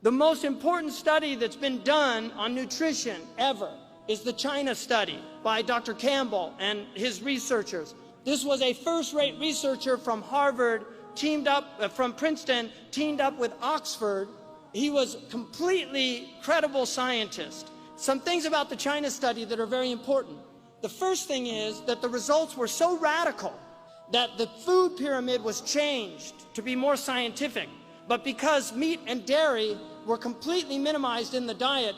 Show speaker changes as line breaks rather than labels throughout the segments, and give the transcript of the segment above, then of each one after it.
The most important study that's been done on nutrition ever is the China study by Dr. Campbell and his researchers. This was a first-rate researcher from Harvard, from Princeton, teamed up with Oxford. He was a completely credible scientist. Some things about the China study that are very important. The first thing is that the results were so radical that the food pyramid was changed to be more scientific. But because meat and dairy were completely minimized in the diet,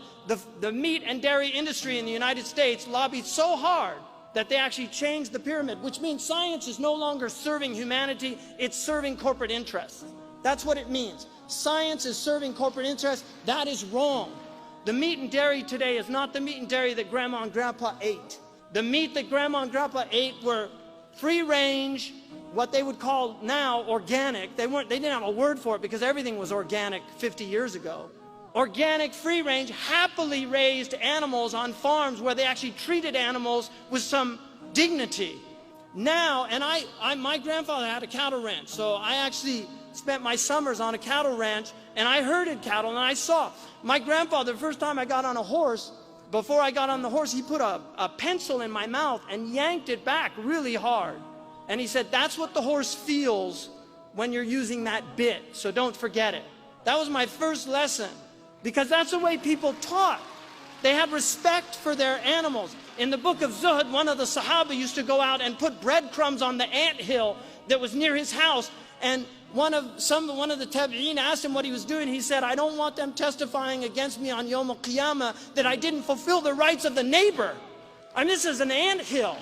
the meat and dairy industry in the United States lobbied so hard that they actually changed the pyramid, which means science is no longer serving humanity, it's serving corporate interests. That's what it means. Science is serving corporate interests. That is wrong. The meat and dairy today is not the meat and dairy that Grandma and Grandpa ate. The meat that Grandma and Grandpa ate were free range, what they would call now organic. They didn't have a word for it because everything was organic 50 years ago. Organic, free range, happily raised animals on farms where they actually treated animals with some dignity. Now, and my grandfather had a cattle ranch, so I actually spent my summers on a cattle ranch, and I herded cattle, and I saw my grandfather, the first time I got on a horse, before I got on the horse, he put a pencil in my mouth and yanked it back really hard. And he said, that's what the horse feels when you're using that bit, so don't forget it. That was my first lesson, because that's the way people taught. They had respect for their animals. In the book of Zuhd, one of the Sahaba used to go out and put breadcrumbs on the anthill that was near his house, and one of the tabi'een asked him what he was doing. He said, I don't want them testifying against me on Yawm al-Qiyamah that I didn't fulfill the rights of the neighbor. I mean, this is an anthill.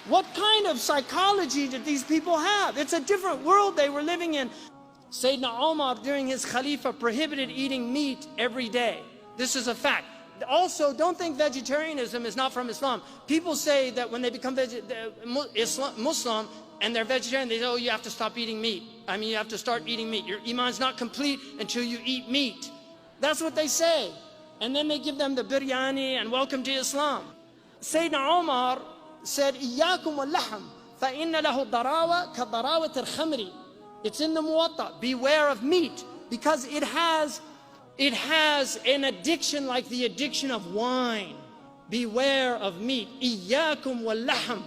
What kind of psychology did these people have? It's a different world they were living in. Sayyidina Umar, during his Khalifa, prohibited eating meat every day. This is a fact. Also, don't think vegetarianism is not from Islam. People say that when they become Muslim and they're vegetarian, they say, oh, you have to stop eating meat. I mean, you have to start eating meat. Your iman's not complete until you eat meat. That's what they say. And then they give them the biryani and welcome to Islam. Sayyidina Umar said, إِيَّاكُمْ وَاللَّحْمِ فَإِنَّ لَهُ ضَرَاوَةَ كَضَرَاوَةِ الْخَمْرِ. It's in the Muwatta. Beware of meat, because it has an addiction like the addiction of wine. Beware of meat. إِيَّاكُمْ وَاللَّحْمِ.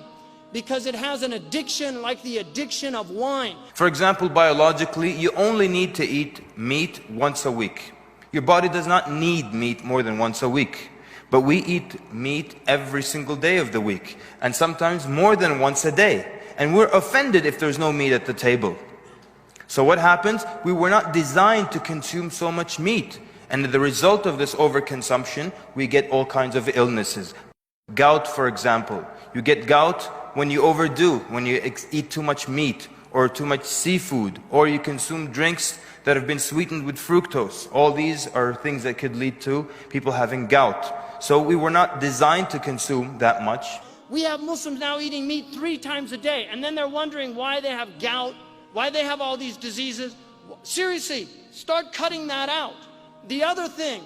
Because it has an addiction like the addiction of wine.
For example, biologically, you only need to eat meat once a week. Your body does not need meat more than once a week. But we eat meat every single day of the week, and sometimes more than once a day. And we're offended if there's no meat at the table. So what happens? We were not designed to consume so much meat. And the result of this overconsumption, we get all kinds of illnesses. Gout, for example. You get gout when you overdo, when you eat too much meat, or too much seafood, or you consume drinks that have been sweetened with fructose. All these are things that could lead to people having gout. So we were not designed to consume that much.
We have Muslims now eating meat 3 times a day, and then they're wondering why they have gout, why they have all these diseases. Seriously, start cutting that out. The other thing,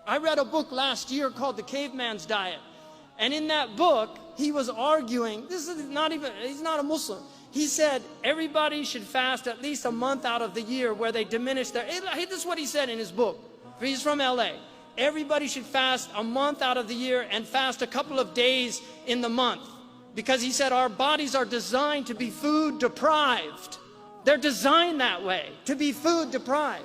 I read a book last year called The Caveman's Diet. And in that book, he was arguing, he's not a Muslim. He said everybody should fast at least a month out of the year where they diminish their, this is what he said in his book. He's from LA. Everybody should fast a month out of the year and fast a couple of days in the month. Because he said our bodies are designed to be food deprived. They're designed that way, to be food deprived.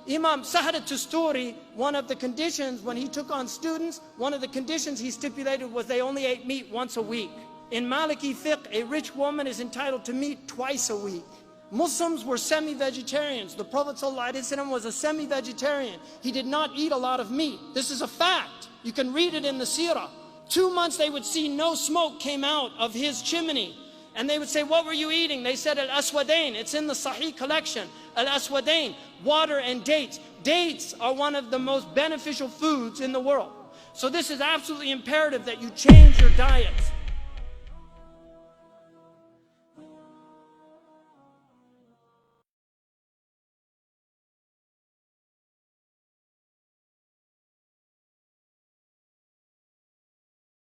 Imam Sahar al-Tusturi, one of the conditions when he took on students, one of the conditions he stipulated was they only ate meat once a week. In Maliki fiqh, a rich woman is entitled to meat twice a week. Muslims were semi-vegetarians. The Prophet ﷺ was a semi-vegetarian. He did not eat a lot of meat. This is a fact. You can read it in the seerah. 2 months they would see no smoke came out of his chimney. And they would say, what were you eating? They said, al-aswadain. It's in the Sahih collection. Al-aswadain, water and dates. Dates are one of the most beneficial foods in the world. So this is absolutely imperative that you change your diets.